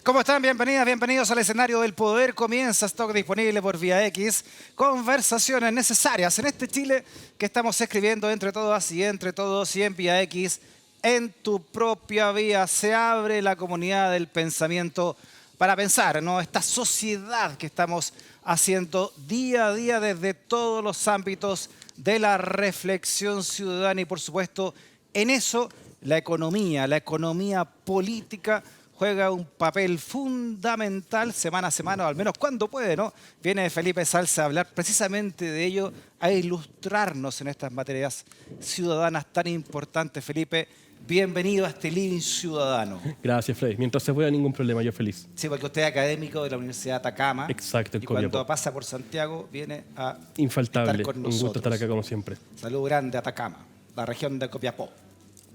¿Cómo están? Bienvenidas, bienvenidos al escenario del poder. Comienza Stock disponible por Vía X. Conversaciones necesarias en este Chile que estamos escribiendo entre todas y entre todos y en Vía X. En tu propia vía se abre la comunidad del pensamiento para pensar, ¿no? Esta sociedad que estamos haciendo día a día desde todos los ámbitos de la reflexión ciudadana y, por supuesto, en eso la economía política juega un papel fundamental semana a semana, o al menos cuando puede, ¿no? Viene Felipe Salce a hablar precisamente de ello, a ilustrarnos en estas materias ciudadanas tan importantes. Felipe, bienvenido a este living ciudadano. Gracias, Freddy. Mientras se pueda, ningún problema, yo feliz. Sí, porque usted es académico de la Universidad de Atacama. Exacto, y cuando pasa por Santiago viene a Infaltable. estar con nosotros. Un gusto estar acá como siempre. Salud grande, Atacama, la región de Copiapó.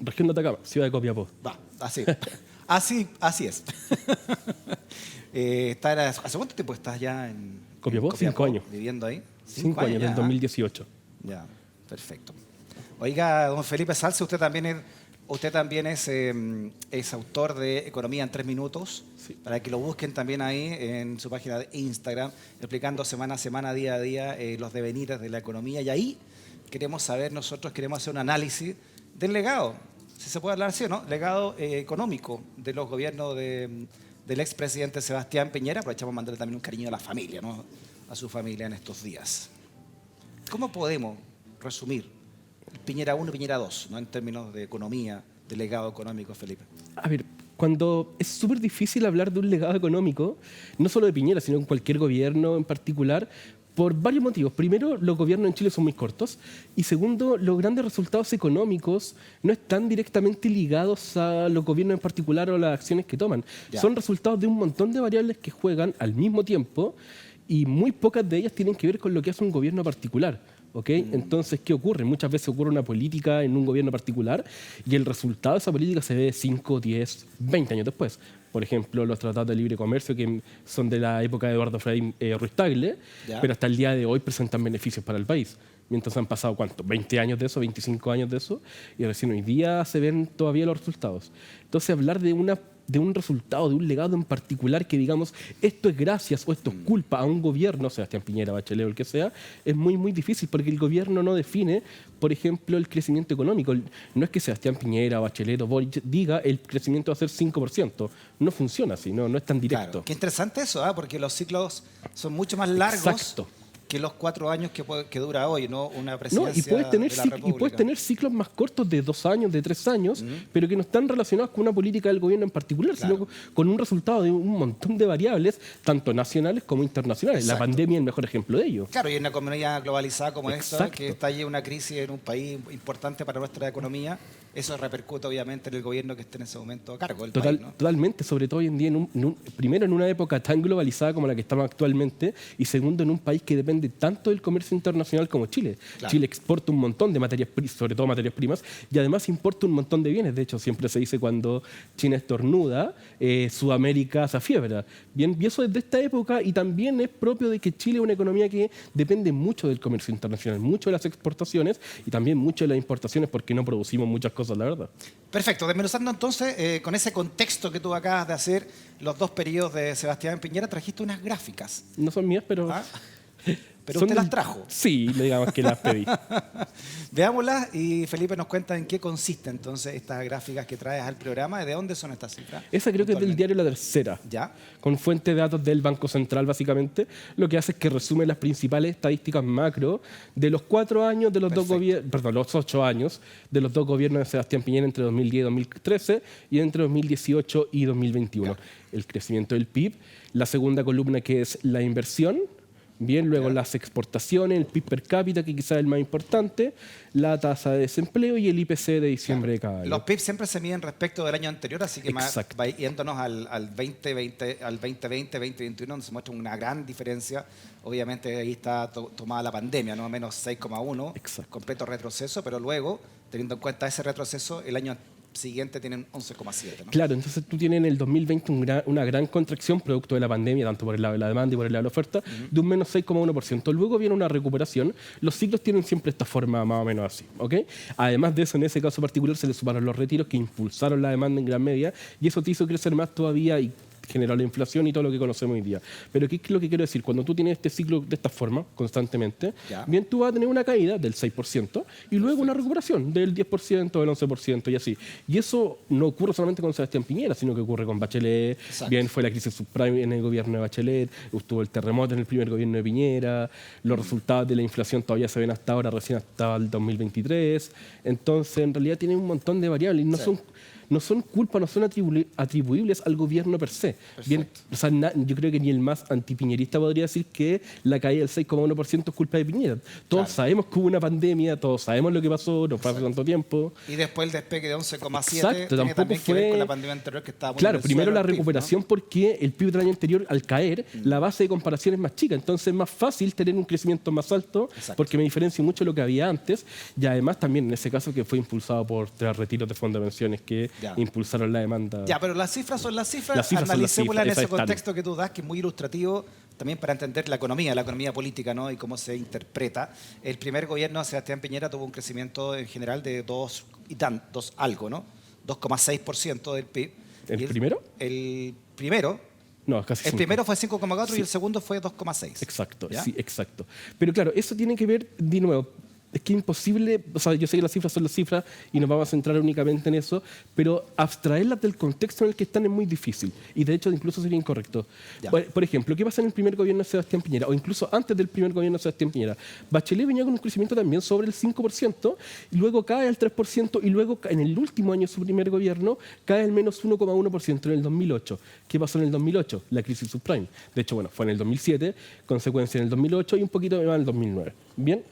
Región de Atacama, ciudad de Copiapó. Va, así. Así es. ¿Hace cuánto tiempo estás ya en Copiapó? 5 años. ¿Viviendo ahí? 5 años, del 2018. Ya, perfecto. Oiga, don Felipe Salce, usted también es autor de Economía en 3 minutos, sí, para que lo busquen también ahí en su página de Instagram, explicando semana a semana, día a día, los devenires de la economía. Y ahí nosotros queremos hacer un análisis del legado, si se puede hablar así, ¿no? Legado económico de los gobiernos del expresidente Sebastián Piñera. Aprovechamos para mandarle también un cariño a la familia, ¿no? A su familia en estos días. ¿Cómo podemos resumir Piñera 1 y Piñera 2, ¿no? En términos de economía, de legado económico, Felipe? A ver, cuando es súper difícil hablar de un legado económico, no solo de Piñera, sino en cualquier gobierno en particular, por varios motivos. Primero, los gobiernos en Chile son muy cortos. Y segundo, los grandes resultados económicos no están directamente ligados a los gobiernos en particular o a las acciones que toman. Ya. Son resultados de un montón de variables que juegan al mismo tiempo y muy pocas de ellas tienen que ver con lo que hace un gobierno particular. ¿Okay? Entonces, ¿qué ocurre? Muchas veces ocurre una política en un gobierno particular y el resultado de esa política se ve 5, 10, 20 años después. Por ejemplo, los tratados de libre comercio que son de la época de Eduardo Frei Ruiz Tagle, pero hasta el día de hoy presentan beneficios para el país. Mientras han pasado, ¿cuánto? 20 años de eso, 25 años de eso, y recién hoy día se ven todavía los resultados. Entonces, hablar de un resultado, de un legado en particular que digamos, esto es gracias o esto es culpa a un gobierno, Sebastián Piñera, Bachelet o el que sea, es muy, muy difícil porque el gobierno no define, por ejemplo, el crecimiento económico. No es que Sebastián Piñera, Bachelet o Boric diga el crecimiento va a ser 5%. No funciona así, no es tan directo. Claro. Qué interesante eso, porque los ciclos son mucho más largos. Exacto. Que los 4 años que dura hoy, ¿no? Una presidencia y puedes tener ciclos más cortos de 2 años, de 3 años, pero que no están relacionados con una política del gobierno en particular, sino con un resultado de un montón de variables, tanto nacionales como internacionales. Exacto. La pandemia es el mejor ejemplo de ello. Claro, y en una economía globalizada como esta, que estalle una crisis en un país importante para nuestra economía, eso repercute obviamente en el gobierno que esté en ese momento a cargo del país, ¿no? Totalmente, sobre todo hoy en día, primero en una época tan globalizada como la que estamos actualmente, y segundo en un país que depende tanto del comercio internacional como Chile. Claro. Chile exporta un montón de materias, sobre todo materias primas, y además importa un montón de bienes. De hecho, siempre se dice cuando China estornuda, Sudamérica se afiebra. Bien, y eso es de esta época, y también es propio de que Chile es una economía que depende mucho del comercio internacional, mucho de las exportaciones y también mucho de las importaciones, porque no producimos muchas cosas, la verdad. Perfecto, desmenuzando entonces, con ese contexto que tú acabas de hacer, los 2 periodos de Sebastián Piñera, trajiste unas gráficas. No son mías, pero... Pero usted las trajo. Sí, digamos que las pedí. Veámoslas y Felipe nos cuenta en qué consiste entonces estas gráficas que traes al programa. ¿De dónde son estas cifras? Esa creo que es del diario La Tercera. ¿Ya? Con fuente de datos del Banco Central, básicamente. Lo que hace es que resume las principales estadísticas macro de los 4 años de los los 8 años de los 2 gobiernos de Sebastián Piñera entre 2010 y 2013 y entre 2018 y 2021. Claro. El crecimiento del PIB. La segunda columna, que es la inversión. Bien, luego las exportaciones, el PIB per cápita, que quizás es el más importante, la tasa de desempleo y el IPC de diciembre de cada año. Los PIB siempre se miden respecto del año anterior, así que yéndonos al 2020, al 2021, donde se muestra una gran diferencia. Obviamente ahí está tomada la pandemia, ¿no? Menos 6,1, completo retroceso, pero luego, teniendo en cuenta ese retroceso, el año siguiente tienen 11,7, ¿no? Claro, entonces tú tienes en el 2020 una gran contracción producto de la pandemia, tanto por el lado de la demanda y por el lado de la oferta, de un menos 6,1%. Luego viene una recuperación. Los ciclos tienen siempre esta forma más o menos así, ¿ok? Además de eso, en ese caso particular se le sumaron los retiros que impulsaron la demanda en gran medida y eso te hizo crecer más todavía y generó la inflación y todo lo que conocemos hoy día. Pero ¿qué es lo que quiero decir? Cuando tú tienes este ciclo de esta forma, constantemente, bien, tú vas a tener una caída del 6% y luego una recuperación del 10%, del 11% y así. Y eso no ocurre solamente con Sebastián Piñera, sino que ocurre con Bachelet. Exacto. Bien, fue la crisis subprime en el gobierno de Bachelet, estuvo el terremoto en el primer gobierno de Piñera, los resultados de la inflación todavía se ven hasta ahora, recién hasta el 2023. Entonces, en realidad tienen un montón de variables y no son culpa, no son atribuibles al gobierno per se. Bien, o sea, yo creo que ni el más antipiñerista podría decir que la caída del 6,1% es culpa de Piñera. Todos sabemos que hubo una pandemia, todos sabemos lo que pasó, no fue hace tanto tiempo. Y después el despegue de 11,7 Exacto, tiene también que ver fue con la pandemia anterior que estaba claro, primero la recuperación, ¿no? Porque el PIB del año anterior, al caer, la base de comparación es más chica. Entonces es más fácil tener un crecimiento más alto. Exacto. Porque me diferencio mucho de lo que había antes. Y además también en ese caso que fue impulsado por 3 retiros de fondos de pensiones que impulsaron la demanda. Ya, pero las cifras son las cifras. Analicémoslas en ese contexto que tú das, que es muy ilustrativo también para entender la economía política, ¿no? Y cómo se interpreta. El primer gobierno de Sebastián Piñera tuvo un crecimiento en general de 2 algo, ¿no? 2,6% del PIB. ¿El primero? El primero. No, casi el 5. primero fue 5,4 y el segundo fue 2,6. Exacto, ¿ya? Sí, exacto. Pero claro, eso tiene que ver, de nuevo, es que es imposible, o sea, yo sé que las cifras son las cifras y nos vamos a centrar únicamente en eso, pero abstraerlas del contexto en el que están es muy difícil y de hecho incluso sería incorrecto. Por ejemplo, ¿qué pasa en el primer gobierno de Sebastián Piñera o incluso antes del primer gobierno de Sebastián Piñera? Bachelet venía con un crecimiento también sobre el 5% y luego cae al 3% y luego en el último año de su primer gobierno cae al menos 1,1% en el 2008. ¿Qué pasó en el 2008? La crisis subprime. De hecho, bueno, fue en el 2007, consecuencia en el 2008 y un poquito más en el 2009. ¿Bien?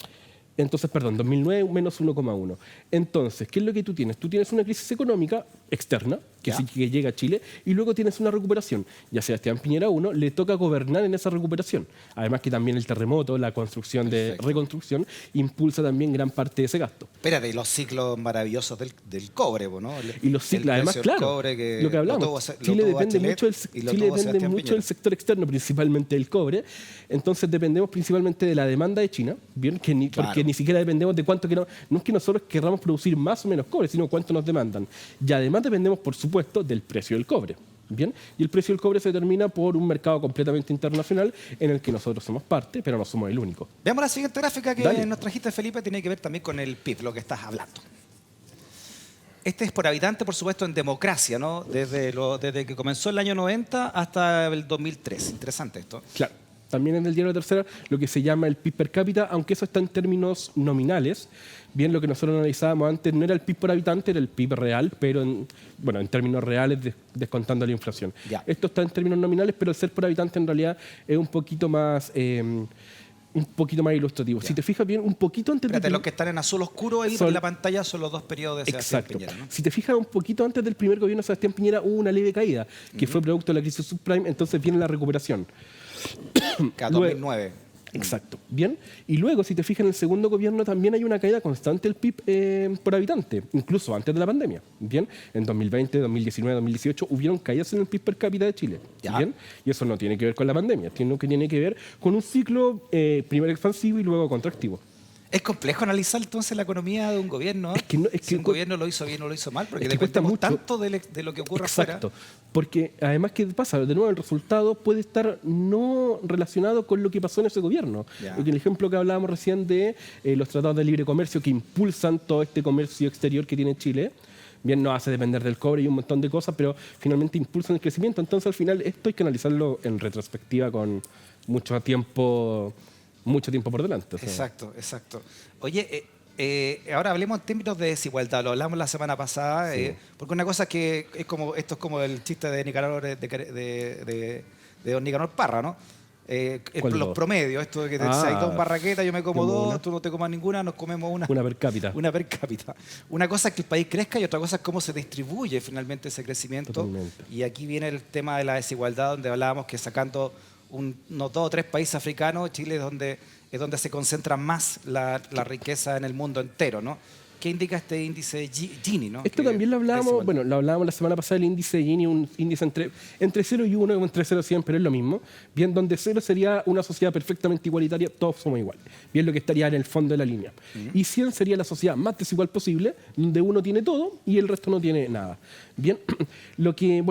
Entonces, perdón, 2009 menos 1,1. Entonces, ¿qué es lo que tú tienes? Tú tienes una crisis económica externa, que llega a Chile, y luego tienes una recuperación. Y a Sebastián Piñera 1 le toca gobernar en esa recuperación. Además que también el terremoto, la construcción de reconstrucción, impulsa también gran parte de ese gasto. Espérate, y los ciclos maravillosos del cobre, ¿no? Y los ciclos, además, claro, lo que hablamos, Chile depende mucho del sector externo, principalmente del cobre. Entonces dependemos principalmente de la demanda de China, ¿bien? Porque ni siquiera dependemos de cuánto queramos. No es que nosotros querramos producir más o menos cobre, sino cuánto nos demandan. Y además dependemos, por supuesto, del precio del cobre. ¿Bien? Y el precio del cobre se determina por un mercado completamente internacional en el que nosotros somos parte, pero no somos el único. Veamos la siguiente gráfica que nos trajiste, Felipe, tiene que ver también con el PIB, lo que estás hablando. Este es por habitante, por supuesto, en democracia, ¿no? Desde que comenzó el año 90 hasta el 2003. Interesante esto. Claro. También en el diario Tercera, lo que se llama el PIB per cápita, aunque eso está en términos nominales. Bien, lo que nosotros analizábamos antes no era el PIB por habitante, era el PIB real, pero en términos reales, descontando la inflación. Esto está en términos nominales, pero el ser por habitante en realidad es un poquito más ilustrativo. Si te fijas bien, un poquito antes de... los que están en azul oscuro en la pantalla son los 2 periodos de Sebastián Piñera, ¿no? Si te fijas un poquito antes del primer gobierno de Sebastián Piñera hubo una leve caída, que fue producto de la crisis subprime, entonces viene la recuperación. 2009. Exacto. Bien. Y luego, si te fijas en el segundo gobierno, también hay una caída constante del PIB por habitante, incluso antes de la pandemia. Bien. En 2020, 2019, 2018 hubieron caídas en el PIB per cápita de Chile. Bien. Y eso no tiene que ver con la pandemia, tiene que ver con un ciclo primero expansivo y luego contractivo. Es complejo analizar entonces la economía de un gobierno. Si un gobierno lo hizo bien o lo hizo mal, porque dependemos tanto de lo que ocurre afuera. Exacto. Porque además, ¿qué pasa? De nuevo, el resultado puede estar no relacionado con lo que pasó en ese gobierno. El ejemplo que hablábamos recién de los tratados de libre comercio que impulsan todo este comercio exterior que tiene Chile. Bien, nos hace depender del cobre y un montón de cosas, pero finalmente impulsan el crecimiento. Entonces, al final, esto hay que analizarlo en retrospectiva con mucho tiempo por delante. O sea. Exacto. Oye, ahora hablemos en términos de desigualdad. Lo hablamos la semana pasada, porque una cosa que esto es como el chiste de Nicanor, de don Nicanor Parra, ¿no? Los promedios, esto de que si hay 2 barraquetas, yo me como 2, tú no te comas ninguna, nos comemos una. Una per cápita. Una per cápita. Una cosa es que el país crezca y otra cosa es cómo se distribuye finalmente ese crecimiento. Totalmente. Y aquí viene el tema de la desigualdad, donde hablábamos que sacando unos 2 o 3 países africanos, Chile es donde se concentra más la riqueza en el mundo entero, ¿no? ¿Qué indica este índice Gini, ¿no? Esto también lo hablábamos, bueno, lo hablábamos la semana pasada, el índice Gini, un índice entre 0 y 1, entre 0 y 100, pero es lo mismo. Bien, donde 0 sería una sociedad perfectamente igualitaria, todos somos iguales. Bien, lo que estaría en el fondo de la línea. Y 100 sería la sociedad más desigual posible, donde uno tiene todo y el resto no tiene nada. Bien,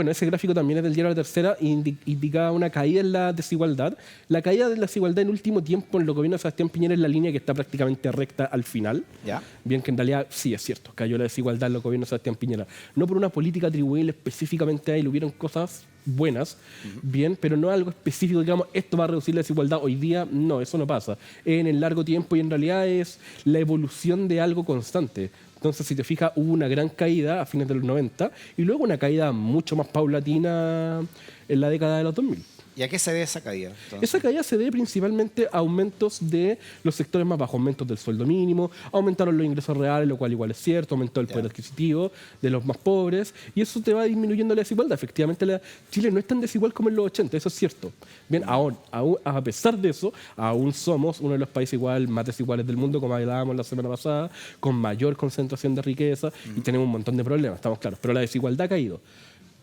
ese gráfico también es del diario La Tercera, indicaba una caída en la desigualdad. La caída de la desigualdad en último tiempo en los gobiernos de Sebastián Piñera es la línea que está prácticamente recta al final. ¿Ya? Bien, que en realidad sí es cierto, cayó la desigualdad en los gobiernos de Sebastián Piñera. No por una política atribuible específicamente a él, hubieron cosas buenas, bien, pero no algo específico, digamos, esto va a reducir la desigualdad hoy día. No, eso no pasa. En el largo tiempo y en realidad es la evolución de algo constante. Entonces, si te fijas, hubo una gran caída a fines de los 90 y luego una caída mucho más paulatina en la década de los 2000. ¿Y a qué se debe esa caída? Entonces? Esa caída se debe principalmente a aumentos de los sectores más bajos, aumentos del sueldo mínimo, aumentaron los ingresos reales, lo cual igual es cierto, aumentó el poder adquisitivo de los más pobres, y eso te va disminuyendo la desigualdad. Efectivamente, Chile no es tan desigual como en los 80, eso es cierto. Bien, aún, a pesar de eso, aún somos uno de los países igual más desiguales del mundo, como hablábamos la semana pasada, con mayor concentración de riqueza, y tenemos un montón de problemas, estamos claros, pero la desigualdad ha caído.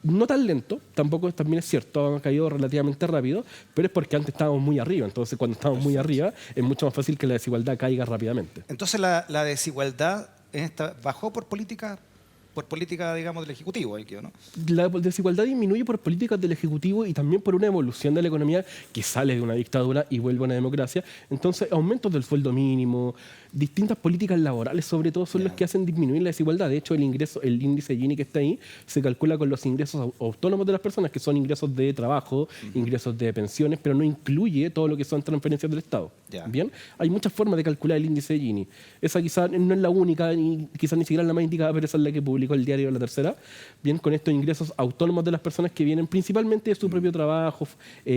No tan lento, tampoco también es cierto, ha caído relativamente rápido, pero es porque antes estábamos muy arriba. Entonces, cuando estamos muy arriba, es mucho más fácil que la desigualdad caiga rápidamente. Entonces, la desigualdad bajó por política, digamos, del Ejecutivo, ¿no? La desigualdad disminuye por políticas del Ejecutivo y también por una evolución de la economía que sale de una dictadura y vuelve a una democracia. Entonces, aumentos del sueldo mínimo, distintas políticas laborales, sobre todo, son los que hacen disminuir la desigualdad. De hecho, el índice Gini que está ahí, se calcula con los ingresos autónomos de las personas, que son ingresos de trabajo, ingresos de pensiones, pero no incluye todo lo que son transferencias del Estado. Bien, hay muchas formas de calcular el índice Gini. Esa quizás no es la única, ni quizás ni siquiera la más indicada, pero esa es la que publicó el diario La Tercera, bien, con estos ingresos autónomos de las personas que vienen principalmente de su propio trabajo,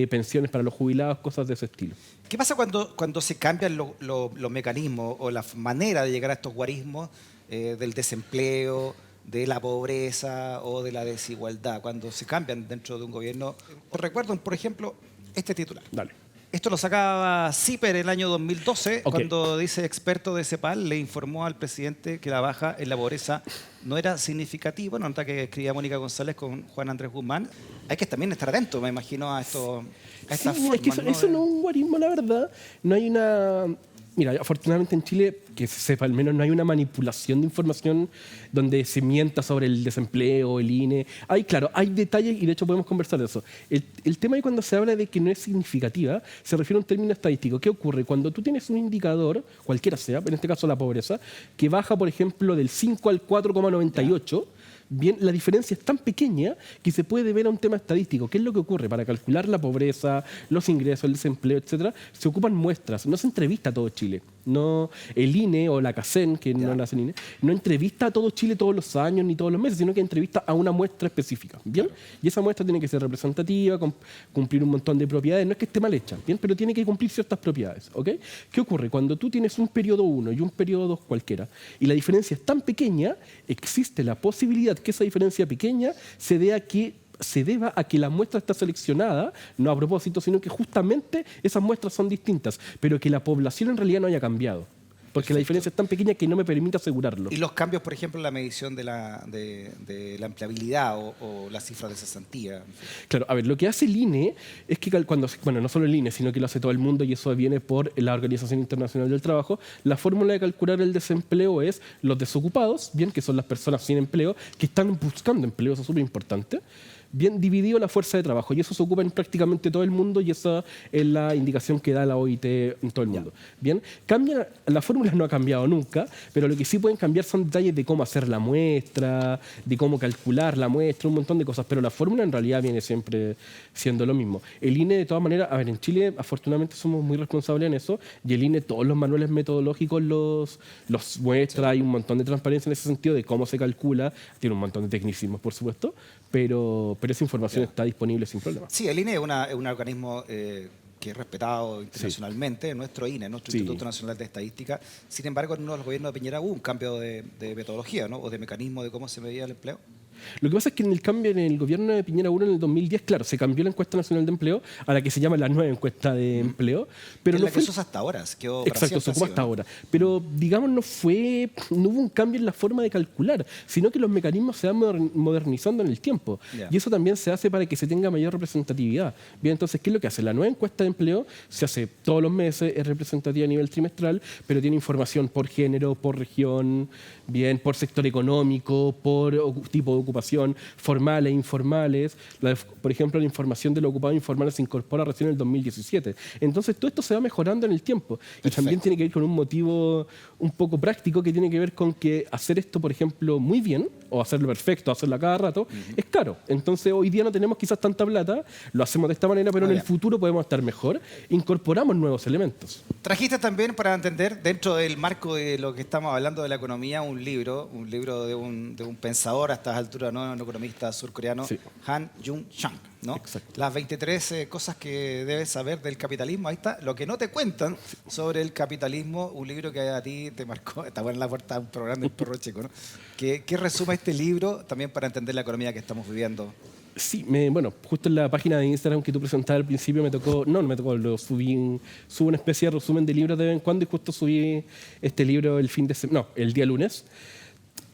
pensiones para los jubilados, cosas de ese estilo. ¿Qué pasa cuando se cambian los mecanismos o la manera de llegar a estos guarismos del desempleo, de la pobreza o de la desigualdad? Cuando se cambian dentro de un gobierno. Recuerdo, por ejemplo, este titular. Dale. Esto lo sacaba CIPER el año 2012, Okay. cuando dice experto de CEPAL le informó al presidente que la baja en la pobreza no era significativa. Bueno, nota que escribía Mónica González con Juan Andrés Guzmán. Hay que también estar atento, me imagino, a esto. Sí, es que eso no es un guarismo, la verdad. No hay una... Mira, afortunadamente en Chile, que se sepa al menos, no hay una manipulación de información donde se mienta sobre el desempleo, el INE. Claro, hay detalles y de hecho podemos conversar de eso. El tema es cuando se habla de que no es significativa, se refiere a un término estadístico. ¿Qué ocurre? Cuando tú tienes un indicador, cualquiera sea, en este caso la pobreza, que baja, por ejemplo, del 5 al 4,98, bien, la diferencia es tan pequeña que se puede ver a un tema estadístico. ¿Qué es lo que ocurre? Para calcular la pobreza, los ingresos, el desempleo, etcétera, se ocupan muestras. No se entrevista a todo Chile. No, el INE o la CACEN, que no la hacen INE, no entrevista a todo Chile todos los años ni todos los meses, sino que entrevista a una muestra específica. ¿Bien? Y esa muestra tiene que ser representativa, cumplir un montón de propiedades. No es que esté mal hecha, ¿bien? Pero tiene que cumplir ciertas propiedades. ¿Ok? ¿Qué ocurre? Cuando tú tienes un periodo 1 y un periodo 2 cualquiera, y la diferencia es tan pequeña, existe la posibilidad que esa diferencia pequeña se deba a que la muestra está seleccionada, no a propósito, sino que justamente esas muestras son distintas, pero que la población en realidad no haya cambiado. Porque la diferencia es tan pequeña que no me permite asegurarlo. Y los cambios, por ejemplo, en la medición de la empleabilidad o las cifras de cesantía. Claro, a ver, lo que hace el INE es que no solo el INE, sino que lo hace todo el mundo y eso viene por la Organización Internacional del Trabajo, la fórmula de calcular el desempleo es los desocupados, bien, que son las personas sin empleo, que están buscando empleo, eso es súper importante, bien dividido la fuerza de trabajo, y eso se ocupa en prácticamente todo el mundo y esa es la indicación que da la OIT en todo el mundo. Bien, la fórmula no ha cambiado nunca, pero lo que sí pueden cambiar son detalles de cómo hacer la muestra, de cómo calcular la muestra, un montón de cosas, pero la fórmula en realidad viene siempre siendo lo mismo. El INE, de todas maneras, a ver, en Chile afortunadamente somos muy responsables en eso, y el INE todos los manuales metodológicos los muestra, hay un montón de transparencia en ese sentido de cómo se calcula, tiene un montón de tecnicismos, por supuesto, pero esa información está disponible sin problema. Sí, el INE es un organismo que es respetado internacionalmente, nuestro INE, nuestro Instituto Nacional de Estadística. Sin embargo, en uno de los gobiernos de Piñera hubo un cambio de metodología, ¿no? O de mecanismo de cómo se medía el empleo. Lo que pasa es que en el cambio en el gobierno de Piñera 1 en el 2010, claro, se cambió la encuesta nacional de empleo a la que se llama la nueva encuesta de empleo, pero Es no la que fue... se usa hasta ahora, se quedó para Exacto, se siempre ocupa así, hasta ¿no? ahora. Pero, digamos, no hubo un cambio en la forma de calcular, sino que los mecanismos se van modernizando en el tiempo. Ya. Y eso también se hace para que se tenga mayor representatividad. Bien, entonces, ¿qué es lo que hace? La nueva encuesta de empleo se hace todos los meses, es representativa a nivel trimestral, pero tiene información por género, por región, bien, por sector económico, por tipo de ocupación, formales, informales. Por ejemplo, la información de los ocupados informales se incorpora recién en el 2017. Entonces, todo esto se va mejorando en el tiempo. Y también tiene que ver con un motivo un poco práctico que tiene que ver con que hacer esto, por ejemplo, muy bien, o hacerlo perfecto, hacerlo a cada rato, es caro. Entonces, hoy día no tenemos quizás tanta plata, lo hacemos de esta manera, pero en el futuro podemos estar mejor. Incorporamos nuevos elementos. Trajiste también, para entender, dentro del marco de lo que estamos hablando de la economía, un libro de un pensador a estas alturas, ¿no? Un economista surcoreano, Sí. Han Jung-chang, ¿no? Exacto. Las 23 cosas que debes saber del capitalismo. Ahí está, lo que no te cuentan sobre el capitalismo, un libro que a ti te marcó, está bueno en la puerta de un programa del Perro Chico, ¿no? ¿Qué resume este libro también para entender la economía que estamos viviendo? Sí, bueno, justo en la página de Instagram que tú presentabas al principio subo una especie de resumen de libros de vez en cuando y justo subí este libro el día lunes.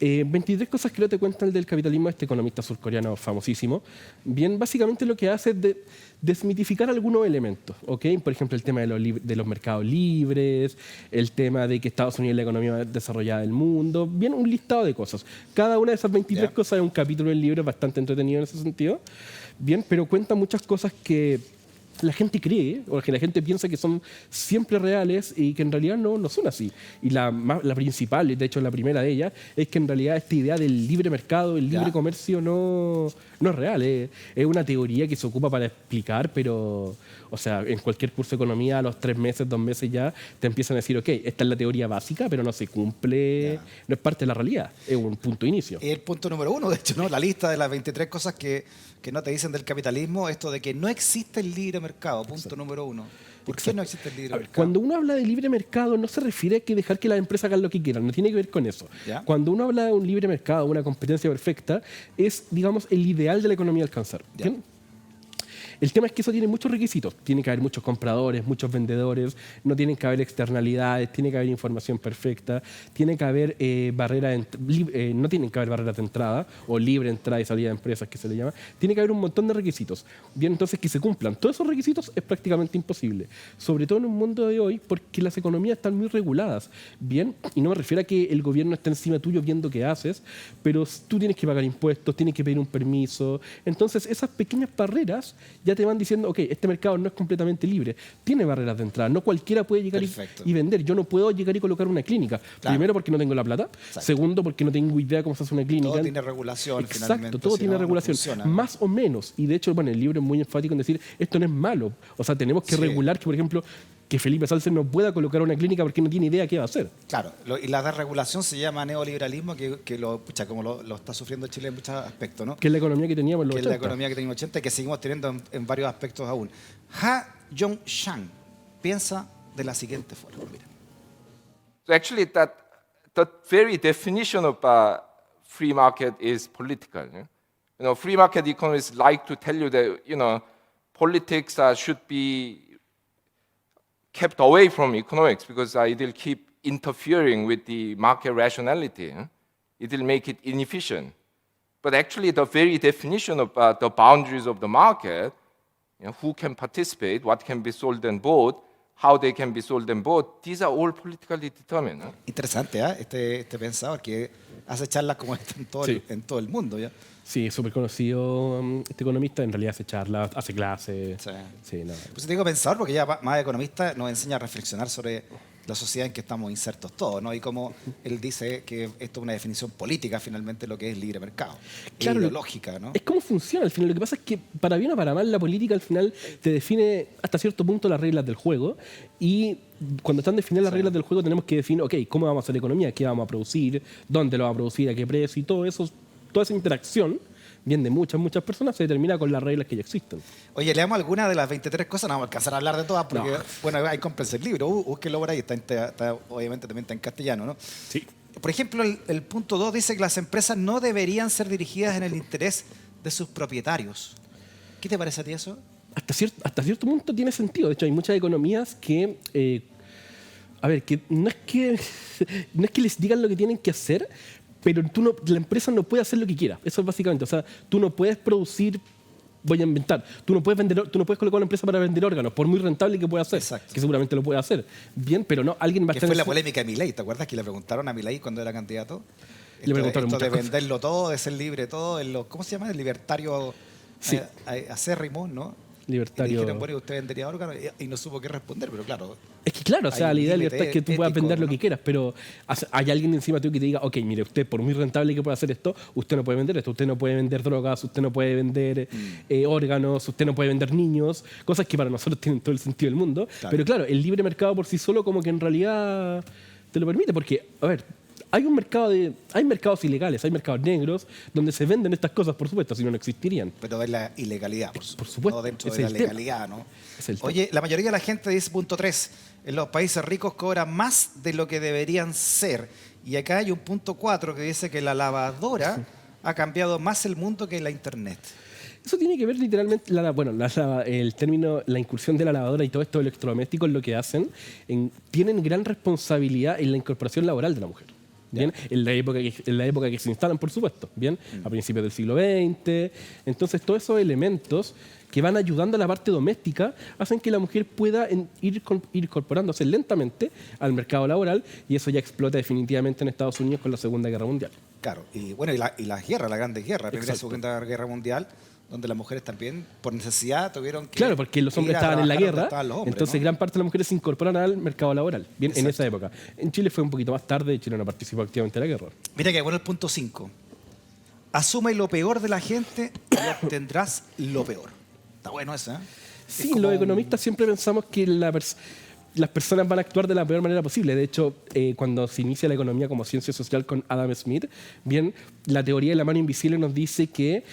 23 cosas que no te cuentan del capitalismo, este economista surcoreano famosísimo. Bien, básicamente lo que hace es desmitificar algunos elementos, ¿ok? Por ejemplo, el tema de los mercados libres, el tema de que Estados Unidos es la economía más desarrollada del mundo, bien, un listado de cosas. Cada una de esas 23 cosas es un capítulo del libro, es bastante entretenido en ese sentido. Bien, pero cuenta muchas cosas que la gente cree, o que la gente piensa que son siempre reales y que en realidad no son así. Y la principal, y de hecho la primera de ellas, es que en realidad esta idea del libre mercado, el libre comercio, no es real. Es una teoría que se ocupa para explicar, pero, o sea, en cualquier curso de economía, a los 3 meses, 2 meses ya, te empiezan a decir, ok, esta es la teoría básica, pero no se cumple, no es parte de la realidad, es un punto de inicio. El punto número 1, de hecho, ¿no? La lista de las 23 cosas que no te dicen del capitalismo, esto de que no existe el libre mercado, punto número 1. ¿Por qué no existe el libre mercado? Cuando uno habla de libre mercado no se refiere a que dejar que las empresas hagan lo que quieran, no tiene que ver con eso. ¿Ya? Cuando uno habla de un libre mercado, una competencia perfecta, es, digamos, el ideal de la economía a alcanzar. Ya. ¿Bien? El tema es que eso tiene muchos requisitos. Tiene que haber muchos compradores, muchos vendedores, no tienen que haber externalidades, tiene que haber información perfecta, tiene que haber no tienen que haber barreras de entrada o libre entrada y salida de empresas, que se le llama. Tiene que haber un montón de requisitos. Bien, entonces que se cumplan todos esos requisitos es prácticamente imposible. Sobre todo en un mundo de hoy, porque las economías están muy reguladas. Bien, y no me refiero a que el gobierno esté encima tuyo viendo qué haces, pero tú tienes que pagar impuestos, tienes que pedir un permiso. Entonces esas pequeñas barreras ya te van diciendo, ok, este mercado no es completamente libre, tiene barreras de entrada, no cualquiera puede llegar y vender. Yo no puedo llegar y colocar una clínica. Claro. Primero, porque no tengo la plata. Exacto. Segundo, porque no tengo idea cómo se hace una clínica. Todo tiene regulación, Exacto, finalmente. todo si tiene no, no regulación, funciona. más o menos. Y de hecho, bueno, el libro es muy enfático en decir, esto no es malo. O sea, tenemos que Sí. regular que, por ejemplo, que Felipe Salcer no pueda colocar una clínica porque no tiene idea qué va a hacer. Claro, y la desregulación se llama neoliberalismo, como lo está sufriendo Chile en muchos aspectos, ¿no? Que es la economía que teníamos en los Que es la 80. economía que teníamos 80 y que seguimos teniendo en varios aspectos aún. Ha Jung-chang piensa de la siguiente forma. Mira. So actually, the very definition of free market is political. Free market economists like to tell you that politics should be kept away from economics because it will keep interfering with the market rationality. It will make it inefficient. But actually, the very definition of the boundaries of the market, who can participate, what can be sold and bought, how they can be sold and bought, these are all politically determined. Interesante, ¿eh? Este pensador que hace charlas como esta en todo el mundo. ¿Ya? Sí, es súper conocido este economista, en realidad hace charlas, hace clases. Sí. Sí, no. Pues te digo pensador porque ya más economista nos enseña a reflexionar sobre la sociedad en que estamos insertos todos, ¿no? Y como él dice que esto es una definición política, finalmente, lo que es libre mercado. Claro, ideológica, ¿no? Es cómo funciona al final. Lo que pasa es que, para bien o para mal, la política al final te define hasta cierto punto las reglas del juego. Y cuando están definidas las reglas del juego, tenemos que definir, ok, cómo vamos a hacer economía, qué vamos a producir, dónde lo vamos a producir, a qué precio, y todo eso, toda esa interacción, bien de muchas personas, se determina con las reglas que ya existen. Oye, leamos alguna de las 23 cosas, no vamos a alcanzar a hablar de todas, porque, bueno, hay que comprarse el libro, búsquenlo por ahí, obviamente también está en castellano, ¿no? Sí. Por ejemplo, el punto 2 dice que las empresas no deberían ser dirigidas en el interés de sus propietarios. ¿Qué te parece a ti eso? Hasta cierto punto tiene sentido. De hecho, hay muchas economías que, que no es que, no es que les digan lo que tienen que hacer, pero la empresa no puede hacer lo que quiera. Eso es básicamente. O sea, tú no puedes producir, voy a inventar, tú no puedes colocar una empresa para vender órganos, por muy rentable que pueda ser. Exacto. Que seguramente lo puede hacer. Bien, pero no, alguien va a Que estar fue la polémica de Milei. ¿Te acuerdas que le preguntaron a Milei cuando era candidato? Le preguntaron Esto de muchas cosas. venderlo todo, de ser libre todo, ¿cómo se llama? El libertario Sí. acérrimo, ¿no? Libertario. Y dijeron, bueno, usted vendería órganos y no supo qué responder, pero claro. Es que claro, o sea, Hay la un idea de límite libertad es que tú puedas ético, vender lo ¿no? que quieras, pero hay alguien encima tuyo que te diga, ok, mire, usted por muy rentable que pueda hacer esto, usted no puede vender esto, usted no puede vender drogas, usted no puede vender órganos, usted no puede vender niños, cosas que para nosotros tienen todo el sentido del mundo. Claro. Pero claro, el libre mercado por sí solo como que en realidad te lo permite, porque, a ver, hay mercados ilegales, hay mercados negros donde se venden estas cosas, por supuesto, si no, no existirían. Pero es la ilegalidad, por supuesto, no dentro es de la el tema. legalidad, ¿no? Es el Oye, la mayoría de la gente dice punto 3, en los países ricos cobran más de lo que deberían ser. Y acá hay un punto 4 que dice que la lavadora ha cambiado más el mundo que la internet. Eso tiene que ver literalmente, el término, la incursión de la lavadora y todo esto de electrodomésticos, lo que hacen, tienen gran responsabilidad en la incorporación laboral de la mujer. ¿Bien? En la época que se instalan, por supuesto, ¿bien? A principios del siglo XX. Entonces, todos esos elementos que van ayudando a la parte doméstica hacen que la mujer pueda ir incorporándose lentamente al mercado laboral, y eso ya explota definitivamente en Estados Unidos con la Segunda Guerra Mundial. Claro, y bueno, y la guerra, la Grande Guerra, Primera y Exacto. Segunda Guerra Mundial, donde las mujeres también, por necesidad, tuvieron que Claro, porque los hombres ir a estaban en la trabajar donde guerra, estaban los hombres, entonces ¿no? gran parte de las mujeres se incorporan al mercado laboral, bien, en Exacto. esa época. En Chile fue un poquito más tarde, Chile no participó activamente en la guerra. Mira que bueno el punto 5. Asume lo peor de la gente y obtendrás lo peor. Está bueno eso, ¿eh? Es Sí, como los economistas siempre pensamos que las personas van a actuar de la peor manera posible. De hecho, cuando se inicia la economía como ciencia social con Adam Smith, bien, la teoría de la mano invisible nos dice que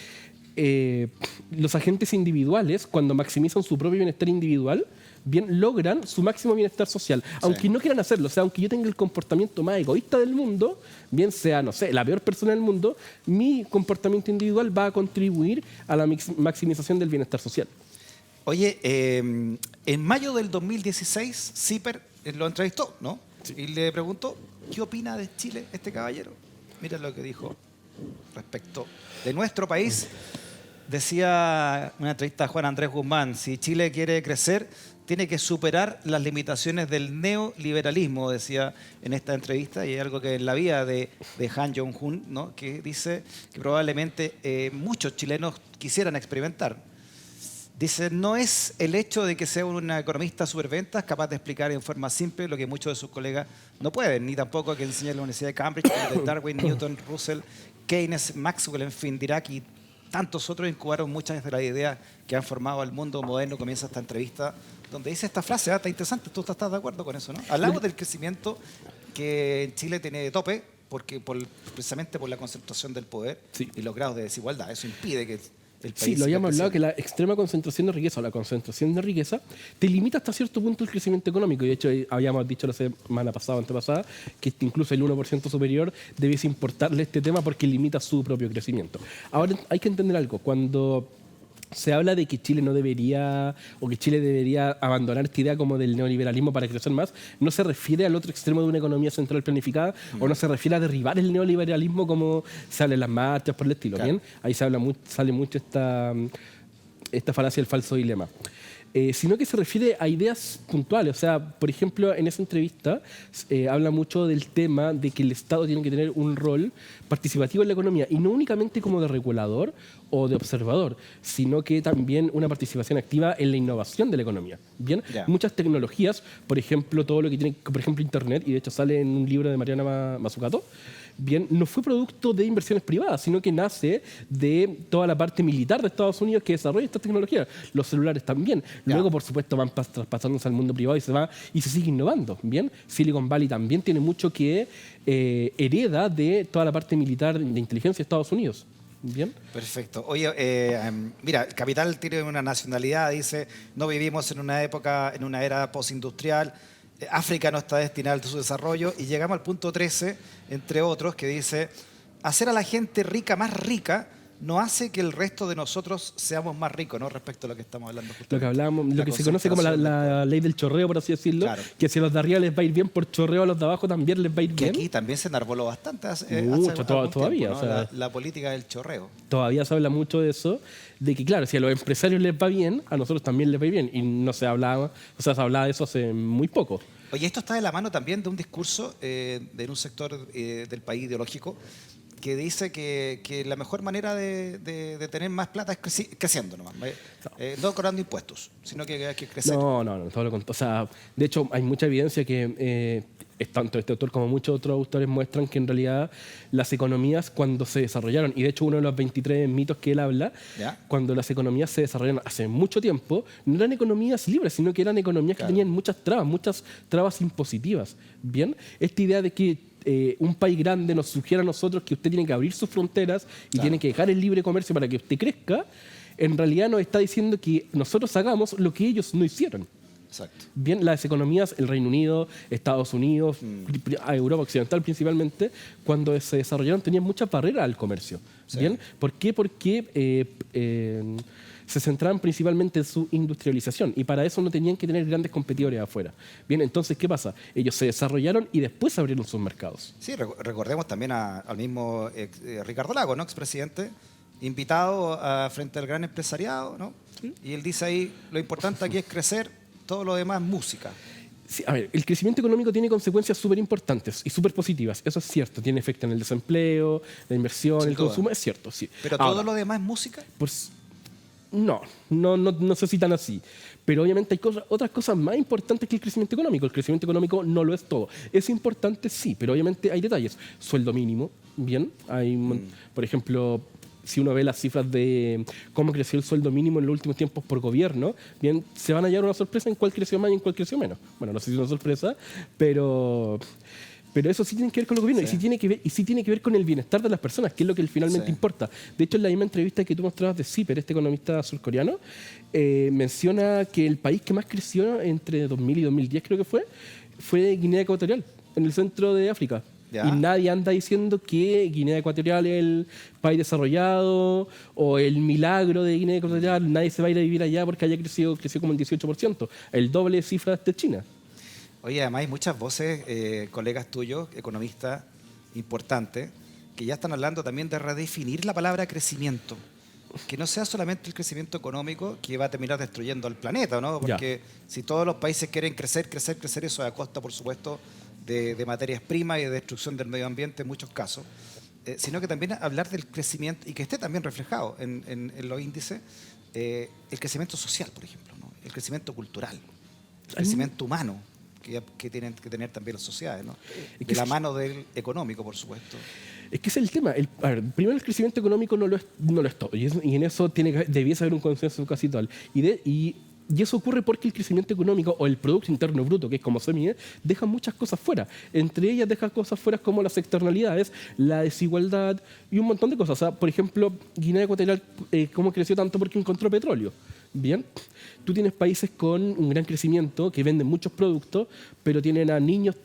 los agentes individuales, cuando maximizan su propio bienestar individual, bien, logran su máximo bienestar social, aunque no quieran hacerlo. O sea, aunque yo tenga el comportamiento más egoísta del mundo, bien sea, no sé, la peor persona del mundo, mi comportamiento individual va a contribuir a la maximización del bienestar social. Oye, en mayo del 2016, Zipper lo entrevistó, ¿no? Sí. Y le preguntó, ¿qué opina de Chile este caballero? Mira lo que dijo respecto de nuestro país. Decía una entrevista a Juan Andrés Guzmán, si Chile quiere crecer, tiene que superar las limitaciones del neoliberalismo, decía en esta entrevista, y hay algo que en la vida de Han Jong-un, ¿no? Que dice que probablemente muchos chilenos quisieran experimentar. Dice, no es el hecho de que sea un economista superventas capaz de explicar en forma simple lo que muchos de sus colegas no pueden, ni tampoco que enseñe en la Universidad de Cambridge, donde Darwin, Newton, Russell, Keynes, Maxwell, en fin, Dirac y tantos otros incubaron muchas de las ideas que han formado al mundo moderno. Comienza esta entrevista donde dice esta frase, está interesante, tú estás de acuerdo con eso, ¿no? Hablamos del crecimiento que en Chile tiene tope, porque precisamente por la concentración del poder y los grados de desigualdad. Eso impide que el país Sí, lo habíamos hablado, que creciendo. la extrema concentración de riqueza o la concentración de riqueza te limita hasta cierto punto el crecimiento económico. Y de hecho, habíamos dicho la semana pasada o antepasada que incluso el 1% superior debiese importarle este tema porque limita su propio crecimiento. Ahora hay que entender algo. Cuando se habla de que Chile no debería, o que Chile debería abandonar esta idea como del neoliberalismo para crecer más, no se refiere al otro extremo de una economía central planificada, o no se refiere a derribar el neoliberalismo como se habla en las marchas por el estilo. Claro. Bien, ahí sale mucho esta falacia del falso dilema. Sino que se refiere a ideas puntuales. O sea, por ejemplo, en esa entrevista habla mucho del tema de que el Estado tiene que tener un rol participativo en la economía, y no únicamente como de regulador o de observador, sino que también una participación activa en la innovación de la economía. Bien, muchas tecnologías, por ejemplo, todo lo que tiene, por ejemplo, Internet, y de hecho sale en un libro de Mariana Mazzucato, bien, no fue producto de inversiones privadas, sino que nace de toda la parte militar de Estados Unidos que desarrolla estas tecnologías. Los celulares también. Luego, por supuesto, van traspasándose al mundo privado y se sigue innovando. Bien, Silicon Valley también tiene mucho que hereda de toda la parte militar de inteligencia de Estados Unidos. Bien. Perfecto. Oye, mira, el capital tiene una nacionalidad, dice, no vivimos en una época, en una era postindustrial. África no está destinada a su desarrollo, y llegamos al punto 13, entre otros, que dice, hacer a la gente rica más rica no hace que el resto de nosotros seamos más ricos, ¿no? Respecto a lo que estamos hablando justamente. Lo que hablábamos, lo La que se conoce como la ley del chorreo, por así decirlo, Claro. que si a los de arriba les va a ir bien por chorreo, a los de abajo también les va a ir Que bien. aquí también se enarboló bastante Mucho, algún todavía, tiempo, ¿no? o sea, la política del chorreo. Todavía se habla mucho de eso, de que claro, si a los empresarios les va bien, a nosotros también les va a ir bien. Y no se hablaba, o sea, se hablaba de eso hace muy poco. Oye, esto está de la mano también de un discurso de un sector del país ideológico que dice que la mejor manera de tener más plata es creciendo nomás. No cobrando impuestos, sino que hay que crecer. No, todo lo contrario. O sea, de hecho, hay mucha evidencia que tanto este autor como muchos otros autores muestran que en realidad las economías cuando se desarrollaron, y de hecho uno de los 23 mitos que él habla, ¿Ya? cuando las economías se desarrollaron hace mucho tiempo, no eran economías libres, sino que eran economías Claro. que tenían muchas trabas impositivas. Bien, esta idea de que un país grande nos sugiere a nosotros que usted tiene que abrir sus fronteras y Claro. tiene que dejar el libre comercio para que usted crezca, en realidad nos está diciendo que nosotros hagamos lo que ellos no hicieron. Exacto. Bien, las economías, el Reino Unido, Estados Unidos, a Europa Occidental principalmente, cuando se desarrollaron tenían muchas barreras al comercio. Sí. Bien, ¿por qué? Porque se centraban principalmente en su industrialización y para eso no tenían que tener grandes competidores afuera. Bien, entonces, ¿qué pasa? Ellos se desarrollaron y después abrieron sus mercados. Sí, recordemos también al mismo Ricardo Lagos, ¿no? Expresidente, invitado frente al gran empresariado, ¿no? Y él dice ahí, lo importante aquí es crecer, todo lo demás música. Sí, a ver, el crecimiento económico tiene consecuencias súper importantes y súper positivas. Eso es cierto. Tiene efecto en el desempleo, la inversión, Sin el duda. consumo. Es cierto, sí. Pero Ahora, todo lo demás es música. pues, no sé si tan así. Pero obviamente hay otras cosas más importantes que el crecimiento económico. El crecimiento económico no lo es todo. Es importante, sí, pero obviamente hay detalles. Sueldo mínimo, bien. Por ejemplo, si uno ve las cifras de cómo creció el sueldo mínimo en los últimos tiempos por gobierno, bien, se van a hallar una sorpresa en cuál creció más y en cuál creció menos. Bueno, no sé si es una sorpresa, pero eso sí tiene que ver con los gobiernos Sí. y sí tiene que ver con el bienestar de las personas, que es lo que finalmente Sí. importa. De hecho, en la misma entrevista que tú mostrabas de Zipper, este economista surcoreano, menciona que el país que más creció entre 2000 y 2010, creo que fue Guinea Ecuatorial, en el centro de África. Ya. Y nadie anda diciendo que Guinea Ecuatorial es el país desarrollado o el milagro de Guinea Ecuatorial. Nadie se va a ir a vivir allá porque haya creció como el 18%, el doble de cifras de China. Oye, además hay muchas voces, colegas tuyos, economistas importantes, que ya están hablando también de redefinir la palabra crecimiento. Que no sea solamente el crecimiento económico que va a terminar destruyendo al planeta, ¿no? Porque si todos los países quieren crecer, eso es a costa, por supuesto, de materias primas y de destrucción del medio ambiente en muchos casos. Sino que también hablar del crecimiento, y que esté también reflejado en los índices, el crecimiento social, por ejemplo, ¿no? El crecimiento cultural, el crecimiento humano, que tienen que tener también las sociedades, ¿no? De la mano del económico, por supuesto. Es que ese es el tema. A ver, primero, el crecimiento económico no lo es todo. Y en eso debiese haber un consenso casi total. Y eso ocurre porque el crecimiento económico o el Producto Interno Bruto, que es como se mide, deja muchas cosas fuera. Entre ellas deja cosas fuera como las externalidades, la desigualdad y un montón de cosas. O sea, por ejemplo, Guinea Ecuatorial, ¿cómo creció tanto? Porque encontró petróleo. Bien, tú tienes países con un gran crecimiento que venden muchos productos, pero tienen a niños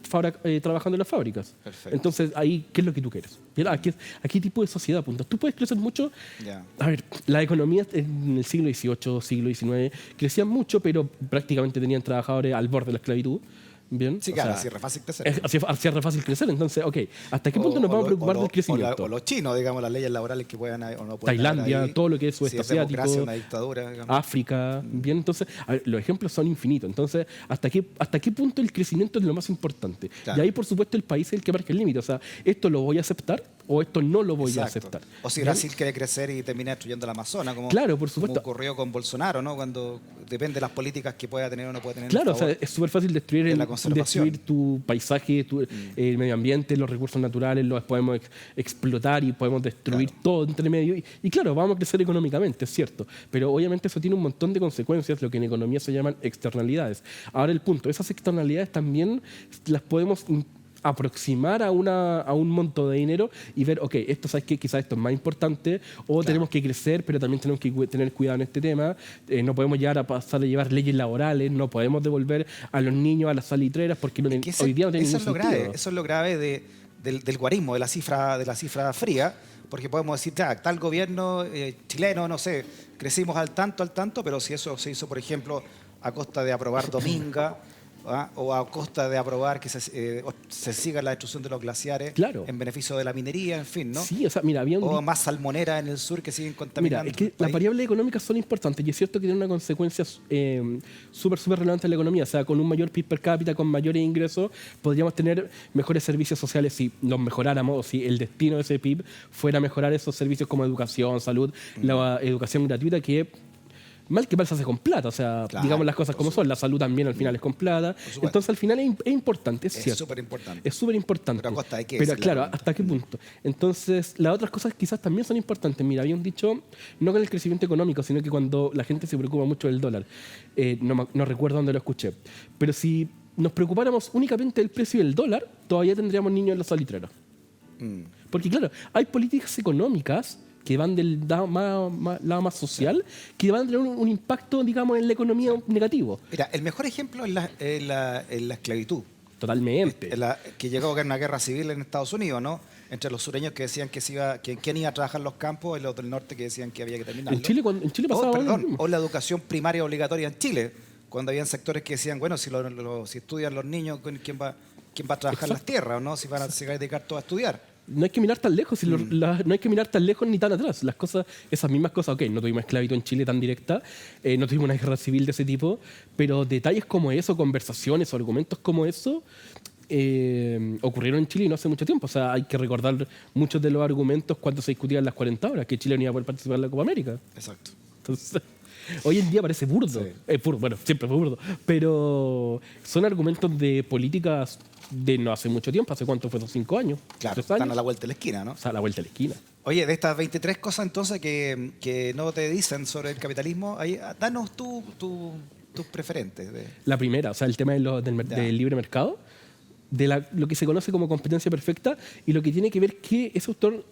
trabajando en las fábricas. Perfecto. Entonces, ahí, ¿qué es lo que tú quieres? Bien, ¿a qué tipo de sociedad apuntas? Tú puedes crecer mucho. Ya. A ver, las economías en el siglo XVIII, siglo XIX crecían mucho, pero prácticamente tenían trabajadores al borde de la esclavitud. Bien, Sí, o claro, sea, así es re fácil crecer. hacía re fácil crecer. Entonces, ok, ¿hasta qué punto nos vamos a preocupar del crecimiento? O los chinos, digamos, las leyes laborales que puedan o no puedan Tailandia, haber ahí. todo lo que es Si sudeste es democracia, asiático, una dictadura, digamos. África, bien, entonces, a ver, los ejemplos son infinitos. Entonces, ¿hasta qué punto el crecimiento es lo más importante? Claro. Y ahí, por supuesto, el país es el que marca el límite. O sea, ¿esto lo voy a aceptar o esto no lo voy a Exacto. aceptar? O si ¿Bien? Brasil quiere crecer y termina destruyendo el Amazonas, como, Claro, por supuesto. como ocurrió con Bolsonaro, ¿no? Cuando depende de las políticas que pueda tener o no pueda tener. Claro, a o sea, favor. es súper fácil destruir la conservación. tu paisaje, el medio ambiente, los recursos naturales, los podemos explotar y podemos destruir Claro. todo entre medio. Y claro, vamos a crecer económicamente, es cierto. Pero obviamente eso tiene un montón de consecuencias, lo que en economía se llaman externalidades. Ahora el punto, esas externalidades también las podemos aproximar a un monto de dinero y ver, ok, esto, ¿sabes qué? Quizás esto es más importante, o tenemos que crecer, pero también tenemos que tener cuidado en este tema. No podemos llegar a pasar a llevar leyes laborales, no podemos devolver a los niños a las salitreras porque hoy día no tiene ningún sentido. Eso es lo grave del guarismo, de la cifra fría, porque podemos decir, ya, tal gobierno chileno, no sé, crecimos al tanto, pero si eso se hizo, por ejemplo, a costa de aprobar Dominga, ¿ah? O a costa de aprobar que se siga la destrucción de los glaciares en beneficio de la minería, en fin, ¿no? Sí, o sea, mira, o más salmonera en el sur que siguen contaminando. Mira, es que las variables económicas son importantes y es cierto que tienen una consecuencia súper relevante en la economía. O sea, con un mayor PIB per cápita, con mayores ingresos, podríamos tener mejores servicios sociales si los mejoráramos, o si el destino de ese PIB fuera mejorar esos servicios como educación, salud, la educación gratuita, que mal que mal se hace con plata, o sea, digamos las cosas como son. La salud también al final es con plata. Entonces al final es importante, es cierto. Es súper importante. Es súper importante. Pero a costa de qué. Pero claro, ¿hasta qué punto? Entonces, las otras cosas quizás también son importantes. Mira, había un dicho, no con el crecimiento económico, sino que cuando la gente se preocupa mucho del dólar. No recuerdo dónde lo escuché. Pero si nos preocupáramos únicamente del precio del dólar, todavía tendríamos niños en los salitreros. Porque claro, hay políticas económicas que van del lado más social, que van a tener un impacto, digamos, en la economía negativo. Mira, el mejor ejemplo es la esclavitud. Totalmente. Que llegó a haber una guerra civil en Estados Unidos, ¿no? Entre los sureños que decían que quién iba a trabajar en los campos y los del norte que decían que había que terminarlo. En Chile pasaba o la educación primaria obligatoria en Chile, cuando habían sectores que decían, bueno, si estudian los niños, ¿quién va a trabajar las tierras, ¿no? Si van a dedicar todo a estudiar. No hay que mirar tan lejos, no hay que mirar tan lejos ni tan atrás. Las cosas, esas mismas cosas, ok, no tuvimos esclavitud en Chile tan directa, no tuvimos una guerra civil de ese tipo, pero detalles como eso, conversaciones o argumentos como eso, ocurrieron en Chile y no hace mucho tiempo. O sea, hay que recordar muchos de los argumentos cuando se discutían las 40 horas, que Chile no iba a poder participar en la Copa América. Exacto. Entonces, hoy en día parece burdo. Sí. Bueno, siempre fue burdo. Pero son argumentos de políticas de no hace mucho tiempo. ¿Hace cuánto fue? 5 años. Claro, 3 años. están a la vuelta de la esquina, ¿no? O sea, a la vuelta de la esquina. Oye, de estas 23 cosas entonces que no te dicen sobre el capitalismo, danos tus preferentes. La primera, o sea, el tema del libre mercado, lo que se conoce como competencia perfecta, y lo que tiene que ver que ese autor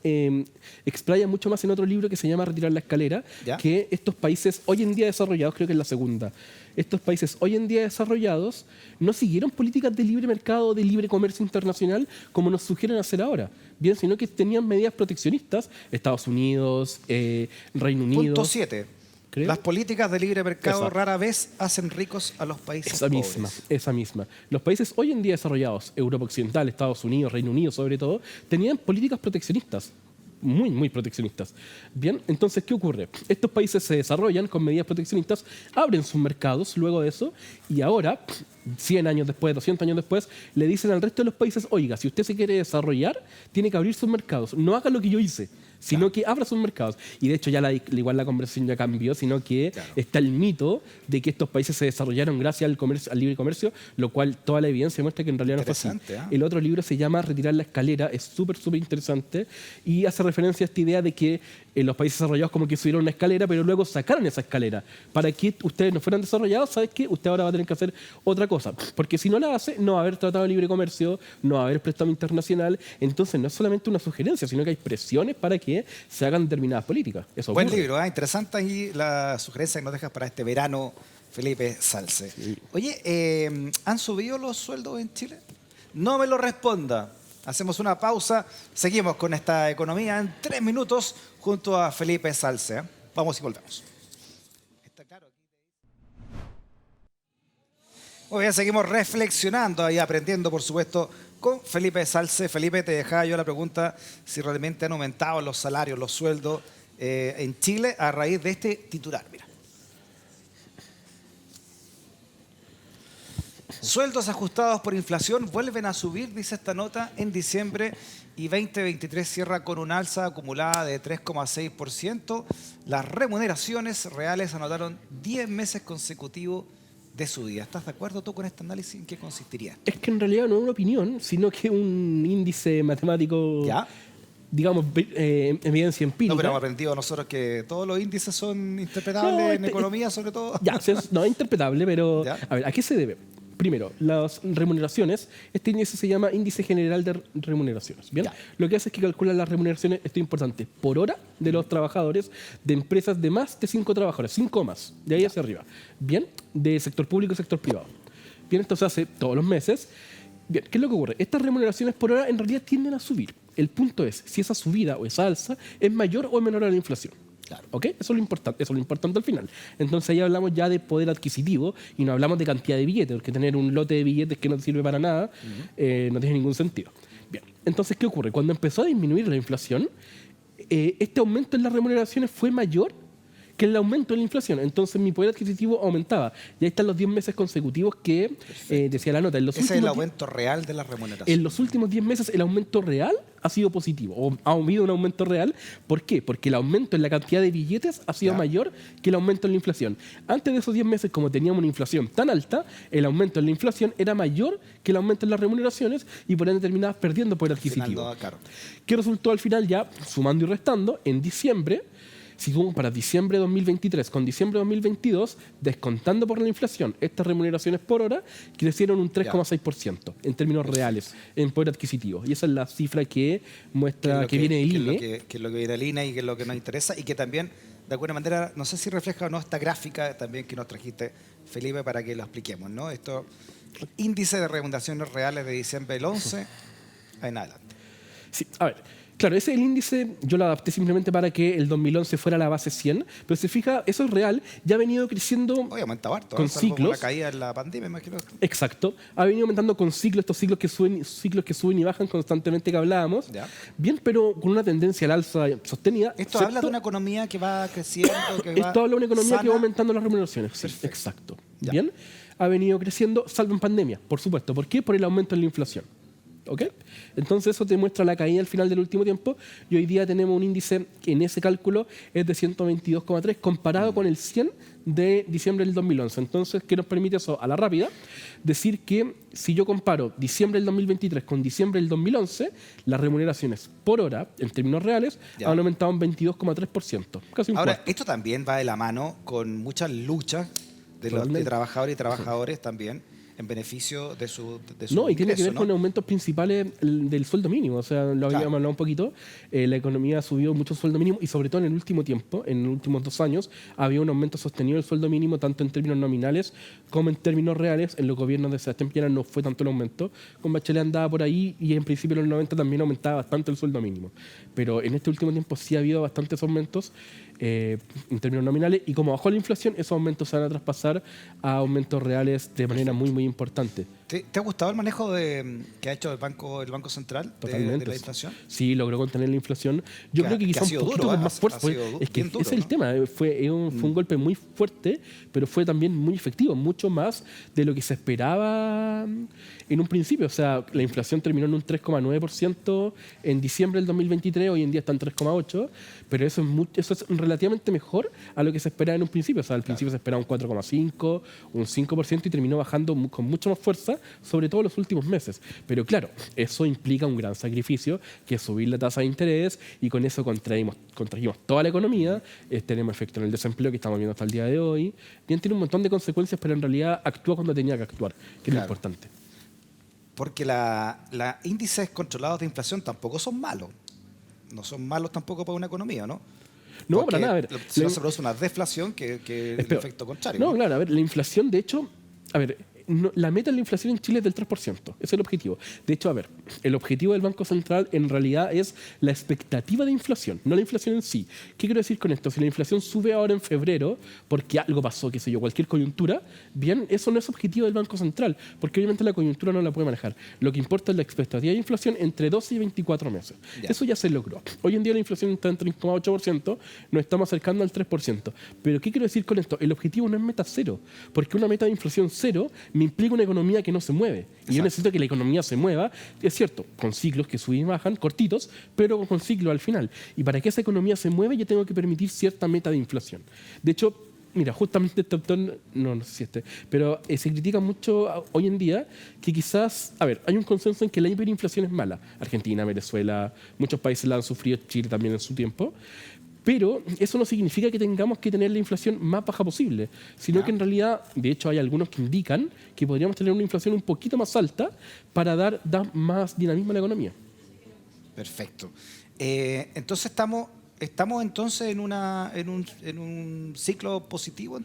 explaya mucho más en otro libro que se llama Retirar la escalera, que estos países hoy en día desarrollados, creo que es la segunda, estos países hoy en día desarrollados no siguieron políticas de libre mercado, de libre comercio internacional, como nos sugieren hacer ahora, bien, sino que tenían medidas proteccionistas, Estados Unidos, Reino Unido. Punto 7. Creo. Las políticas de libre mercado rara vez hacen ricos a los países pobres. Esa misma. Los países hoy en día desarrollados, Europa Occidental, Estados Unidos, Reino Unido sobre todo, tenían políticas proteccionistas, muy proteccionistas. Bien, entonces, ¿qué ocurre? Estos países se desarrollan con medidas proteccionistas, abren sus mercados luego de eso, y ahora, 100 años después, 200 años después, le dicen al resto de los países, oiga, si usted se quiere desarrollar, tiene que abrir sus mercados. No haga lo que yo hice, sino que abra sus mercados. Y de hecho ya igual la conversación ya cambió, sino que está el mito de que estos países se desarrollaron gracias al libre comercio, lo cual toda la evidencia muestra que en realidad no fue así. El otro libro se llama Retirar la escalera, es súper interesante y hace referencia a esta idea de que los países desarrollados como que subieron una escalera, pero luego sacaron esa escalera. Para que ustedes no fueran desarrollados, ¿sabes qué? Usted ahora va a tener que hacer otra cosa. Porque si no la hace, no va a haber tratado de libre comercio, no va a haber préstamo internacional. Entonces no es solamente una sugerencia, sino que hay presiones para que se hagan determinadas políticas. Eso Buen libro, interesante ahí la sugerencia que nos dejas para este verano, Felipe Salce. Sí. Oye, ¿han subido los sueldos en Chile? No me lo responda. Hacemos una pausa, seguimos con esta economía en 3 minutos junto a Felipe Salce. Vamos y volvemos. Está claro. Muy bien, seguimos reflexionando y aprendiendo, por supuesto, con Felipe Salce. Felipe, te dejaba yo la pregunta si realmente han aumentado los salarios, los sueldos en Chile a raíz de este titular. Mira. Sueldos ajustados por inflación vuelven a subir, dice esta nota, en diciembre, y 2023 cierra con un alza acumulada de 3,6%. Las remuneraciones reales anotaron 10 meses consecutivos de subida. ¿Estás de acuerdo tú con este análisis? ¿En qué consistiría? Es que en realidad no es una opinión, sino que un índice matemático, digamos, evidencia empírica. No, pero hemos aprendido nosotros que todos los índices son interpretables en economía, sobre todo. No es interpretable, pero a ver, ¿a qué se debe? Primero, las remuneraciones. Este índice se llama Índice General de Remuneraciones. ¿Bien? Ya. Lo que hace es que calcula las remuneraciones, esto es importante, por hora de los trabajadores de empresas de más de 5 trabajadores, 5 o más, de ahí hacia arriba. ¿Bien? De sector público y sector privado. Bien, esto se hace todos los meses. Bien, ¿qué es lo que ocurre? Estas remuneraciones por hora en realidad tienden a subir. El punto es si esa subida o esa alza es mayor o menor a la inflación. Claro. ¿Ok? Eso es lo importante al final. Entonces ahí hablamos ya de poder adquisitivo y no hablamos de cantidad de billetes, porque tener un lote de billetes que no te sirve para nada no tiene ningún sentido. Bien, entonces, ¿qué ocurre? Cuando empezó a disminuir la inflación, este aumento en las remuneraciones fue mayor que el aumento en la inflación. Entonces mi poder adquisitivo aumentaba. Y ahí están los 10 meses consecutivos que decía la nota. Ese es el aumento real de la remuneración. En los últimos 10 meses el aumento real ha sido positivo, o ha habido un aumento real. ¿Por qué? Porque el aumento en la cantidad de billetes ha sido mayor que el aumento en la inflación. Antes de esos 10 meses, como teníamos una inflación tan alta, el aumento en la inflación era mayor que el aumento en las remuneraciones y por ende terminabas perdiendo poder adquisitivo. Claro. ¿Qué resultó al final ya, sumando y restando? En diciembre, si tú comparas diciembre de 2023 con diciembre de 2022, descontando por la inflación, estas remuneraciones por hora crecieron un 3,6% en términos reales en poder adquisitivo. Y esa es la cifra que muestra que viene del INE. Que es lo que viene del INE y que es lo que nos interesa y que también, de alguna manera, no sé si refleja o no esta gráfica también que nos trajiste, Felipe, para que lo expliquemos, ¿no? Esto, índice de remuneraciones reales de diciembre del 11 en adelante. Sí, a ver. Claro, ese es el índice, yo lo adapté simplemente para que el 2011 fuera la base 100, pero se fija, eso es real, ya ha venido creciendo Hoy ha aumentado harto, con ciclos. La caída en la pandemia, imagino. Exacto, ha venido aumentando con ciclos, estos ciclos que suben y bajan constantemente que hablábamos. Ya. Bien, pero con una tendencia al alza sostenida. Esto habla de una economía que va creciendo, que va Esto habla de una economía sana. que va aumentando las remuneraciones. Sí, Perfecto. exacto. Ya. Bien, ha venido creciendo, salvo en pandemia, por supuesto. ¿Por qué? Por el aumento en la inflación. ¿Ok? Entonces eso te muestra la caída al final del último tiempo y hoy día tenemos un índice que en ese cálculo es de 122,3 comparado con el 100 de diciembre del 2011. Entonces, ¿qué nos permite eso a la rápida? Decir que si yo comparo diciembre del 2023 con diciembre del 2011, las remuneraciones por hora, en términos reales, han aumentado un 22,3%. Casi un Ahora, cuarto. esto también va de la mano con muchas luchas de los de trabajadores y trabajadores también en beneficio de su No, y tiene que ingreso, ver ¿no? con aumentos principales del sueldo mínimo. O sea, lo habíamos hablado un poquito. La economía ha subido mucho el sueldo mínimo y sobre todo en el último tiempo, en los últimos 2 años, había un aumento sostenido del sueldo mínimo tanto en términos nominales como en términos reales. En los gobiernos de Sebastián Piñera no fue tanto el aumento. Con Bachelet andaba por ahí y en principio en los 90 también aumentaba bastante el sueldo mínimo. Pero en este último tiempo sí ha habido bastantes aumentos en términos nominales y como bajó la inflación, esos aumentos se van a traspasar a aumentos reales de manera muy, muy importante. ¿Te ha gustado el manejo que ha hecho el Banco Central Totalmente. de la inflación? Sí, logró contener la inflación. Yo creo que ha quizá un sido poquito duro, con más fuerza. ha sido Es que bien duro, ese es el ¿no? tema. Fue un golpe muy fuerte, pero fue también muy efectivo, mucho más de lo que se esperaba en un principio. O sea, la inflación terminó en un 3,9% en diciembre del 2023, hoy en día está en 3,8%, pero eso es relativamente mejor a lo que se esperaba en un principio. O sea, al principio se esperaba un 4,5%, un 5% y terminó bajando con mucha más fuerza, sobre todo en los últimos meses. Pero claro, eso implica un gran sacrificio, que es subir la tasa de interés, y con eso contrajimos toda la economía, tenemos efecto en el desempleo que estamos viendo hasta el día de hoy. Bien, tiene un montón de consecuencias, pero en realidad actúa cuando tenía que actuar, que es lo importante. Porque los índices controlados de inflación tampoco son malos. No son malos tampoco para una economía, ¿no? No, Porque para nada. A ver, si no se produce una deflación que el peor. efecto contrario. No, claro, a ver, la inflación, de hecho, a ver, la meta de la inflación en Chile es del 3%. Ese es el objetivo. De hecho, a ver, el objetivo del Banco Central en realidad es la expectativa de inflación, no la inflación en sí. ¿Qué quiero decir con esto? Si la inflación sube ahora en febrero porque algo pasó, qué sé yo, cualquier coyuntura, bien, eso no es objetivo del Banco Central, porque obviamente la coyuntura no la puede manejar. Lo que importa es la expectativa de inflación entre 12 y 24 meses. Ya. Eso ya se logró. Hoy en día la inflación está en 3,8%, nos estamos acercando al 3%. Pero ¿qué quiero decir con esto? El objetivo no es meta cero, porque una meta de inflación cero me implica una economía que no se mueve. Y yo necesito que la economía se mueva, es cierto, con ciclos que suben y bajan, cortitos, pero con ciclos al final. Y para que esa economía se mueva, yo tengo que permitir cierta meta de inflación. De hecho, mira, justamente este autor, no sé si pero se critica mucho hoy en día que quizás, a ver, hay un consenso en que la hiperinflación es mala. Argentina, Venezuela, muchos países la han sufrido, Chile también en su tiempo. Pero eso no significa que tengamos que tener la inflación más baja posible, sino que en realidad, de hecho, hay algunos que indican que podríamos tener una inflación un poquito más alta para dar más dinamismo a la economía. Perfecto. Entonces estamos entonces en un ciclo positivo.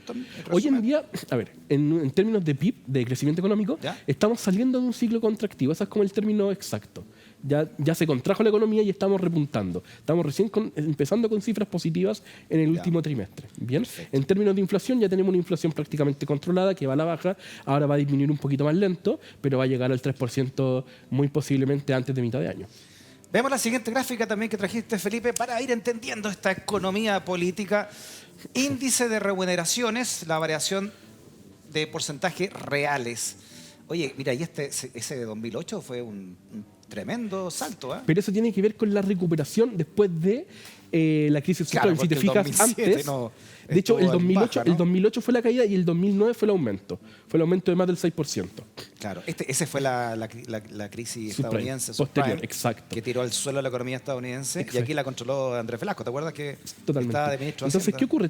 Hoy en día, a ver, en términos de PIB, de crecimiento económico, ¿Ya? estamos saliendo de un ciclo contractivo. Ese es como el término exacto. Ya se contrajo la economía y estamos repuntando. Estamos recién empezando con cifras positivas en el último trimestre. Bien. En términos de inflación, ya tenemos una inflación prácticamente controlada que va a la baja. Ahora va a disminuir un poquito más lento, pero va a llegar al 3% muy posiblemente antes de mitad de año. Vemos la siguiente gráfica también que trajiste, Felipe, para ir entendiendo esta economía política. Índice de remuneraciones, la variación de porcentajes reales. Oye, mira, y ese de 2008 fue un tremendo salto, ¿eh? Pero eso tiene que ver con la recuperación después de la crisis Claro, subprime. Si te porque el fijas 2007 antes, no de hecho, el estuvo en 2008, baja, ¿no? el 2008 fue la caída y el 2009 fue el aumento. Fue el aumento de más del 6%. Claro, ese fue la crisis Subprime, estadounidense, posterior, subprime, exacto. que tiró al suelo la economía estadounidense, y Exacto. aquí la controló Andrés Velasco. ¿Te acuerdas que Totalmente. estaba de ministro de Entonces, Hacienda? ¿qué ocurre?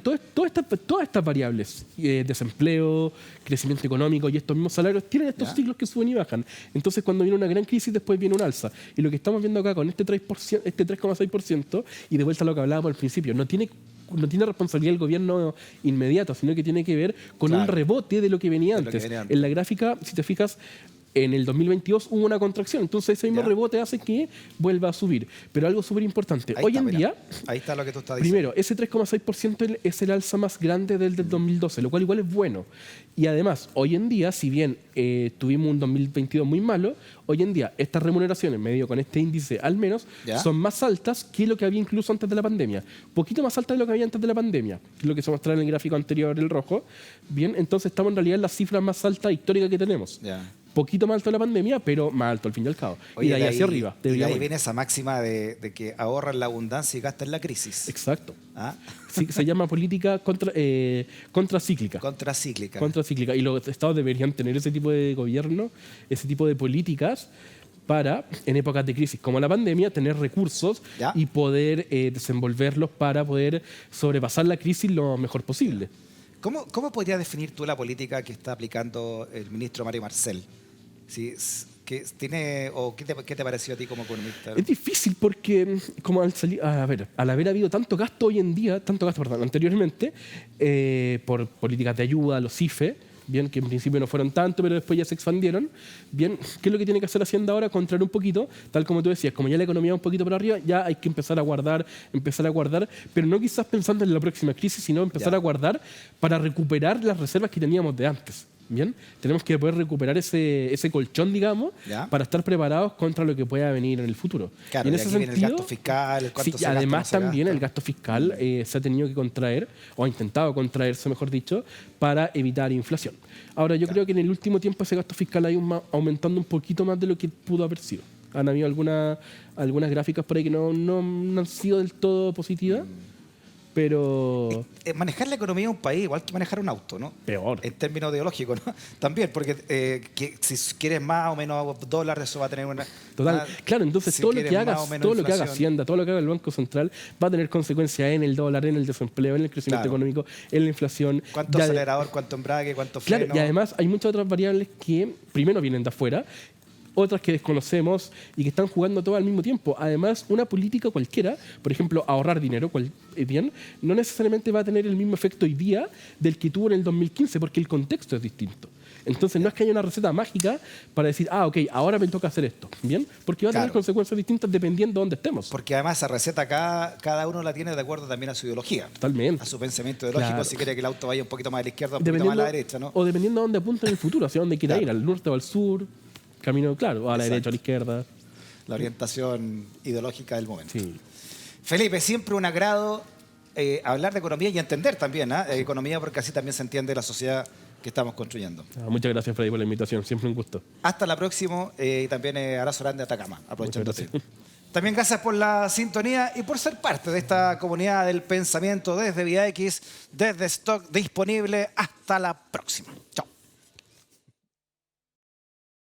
Todas estas variables, desempleo, crecimiento económico y estos mismos salarios, tienen estos Ya. ciclos que suben y bajan. Entonces, cuando viene una gran crisis, después viene un alza. Y lo que estamos viendo acá con este 3,6%, y de vuelta a lo que hablábamos al principio, no tiene responsabilidad el gobierno inmediato, sino que tiene que ver con un Claro. rebote de lo que venía De lo que antes. venía antes. En la gráfica, si te fijas, en el 2022 hubo una contracción, entonces ese mismo Ya. rebote hace que vuelva a subir. Pero algo súper importante, Ahí hoy está, en mira. día, Ahí está lo que tú estás diciendo. primero, ese 3,6% es el alza más grande del 2012, lo cual igual es bueno. Y además, hoy en día, si bien tuvimos un 2022 muy malo, hoy en día estas remuneraciones, medio con este índice al menos, ¿Ya? son más altas que lo que había incluso antes de la pandemia. Poquito más altas de lo que había antes de la pandemia, que es lo que se mostraba en el gráfico anterior, el rojo. Bien, entonces estamos en realidad en las cifras más altas históricas que tenemos. Ya. Poquito más alto de la pandemia, pero más alto al fin y al cabo. Oye, y de ahí hacia arriba. Y de debería ahí volver. viene esa máxima de que ahorra en la abundancia y gasta en la crisis. Exacto. ¿Ah? Sí, se llama política contracíclica. Contracíclica. Contracíclica. Y los estados deberían tener ese tipo de gobierno, ese tipo de políticas para, en épocas de crisis como la pandemia, tener recursos Ya. y poder desenvolverlos para poder sobrepasar la crisis lo mejor posible. ¿Cómo podrías definir tú la política que está aplicando el ministro Mario Marcel? ¿Qué te pareció a ti como economista? Es difícil porque, como al haber habido tanto gasto hoy en día, anteriormente, por políticas de ayuda, los IFE, bien, que en principio no fueron tanto, pero después ya se expandieron, bien, ¿qué es lo que tiene que hacer Hacienda ahora? Contraer un poquito, tal como tú decías, como ya la economía va un poquito para arriba, ya hay que empezar a guardar, pero no quizás pensando en la próxima crisis, sino empezar Ya. a guardar para recuperar las reservas que teníamos de antes. Bien, tenemos que poder recuperar ese colchón, digamos, Ya. para estar preparados contra lo que pueda venir en el futuro. Claro, y en y ese aquí viene el sentido, gasto fiscal, el cuánto sí, se gasta, además no se también gasta. el gasto fiscal se ha tenido que contraer, o ha intentado contraerse, mejor dicho, para evitar inflación. Ahora, yo creo que en el último tiempo ese gasto fiscal ha ido aumentando un poquito más de lo que pudo haber sido. Han habido algunas gráficas por ahí que no han sido del todo positivas, pero Manejar la economía de un país igual que manejar un auto, ¿no? peor. En términos ideológicos, ¿no? También, porque si quieres más o menos dólares, eso va a tener una... Total. Claro, entonces si todo lo quieres que más haga, o menos todo lo que haga inflación. Hacienda, todo lo que haga el Banco Central va a tener consecuencias en el dólar, en el desempleo, en el crecimiento Claro. económico, en la inflación. ¿Cuánto Ya acelerador, cuánto embrague, cuánto freno? Claro, y además hay muchas otras variables que primero vienen de afuera, otras que desconocemos y que están jugando todo al mismo tiempo. Además, una política cualquiera, por ejemplo, ahorrar dinero, bien, no necesariamente va a tener el mismo efecto hoy día del que tuvo en el 2015, porque el contexto es distinto. Entonces, no es que haya una receta mágica para decir, ok, ahora me toca hacer esto, ¿bien? Porque va a tener Claro. consecuencias distintas dependiendo de dónde estemos. Porque además esa receta cada uno la tiene de acuerdo también a su ideología, Totalmente. a su pensamiento ideológico, Claro. si quiere que el auto vaya un poquito más a la izquierda o un poquito más a la derecha, ¿no? O dependiendo de dónde apunta en el futuro, hacia dónde quiera Claro. ir, al norte o al sur, camino, claro, a la Exacto. derecha o a la izquierda. La orientación ideológica del momento. Sí. Felipe, siempre un agrado hablar de economía y entender también economía, porque así también se entiende la sociedad que estamos construyendo. Muchas gracias, Freddy, por la invitación. Siempre un gusto. Hasta la próxima y también abrazo grande a Atacama, aprovechando. Muchas gracias. También gracias por la sintonía y por ser parte de esta comunidad del pensamiento desde Vía X, desde Stock Disponible. Hasta la próxima. Chao.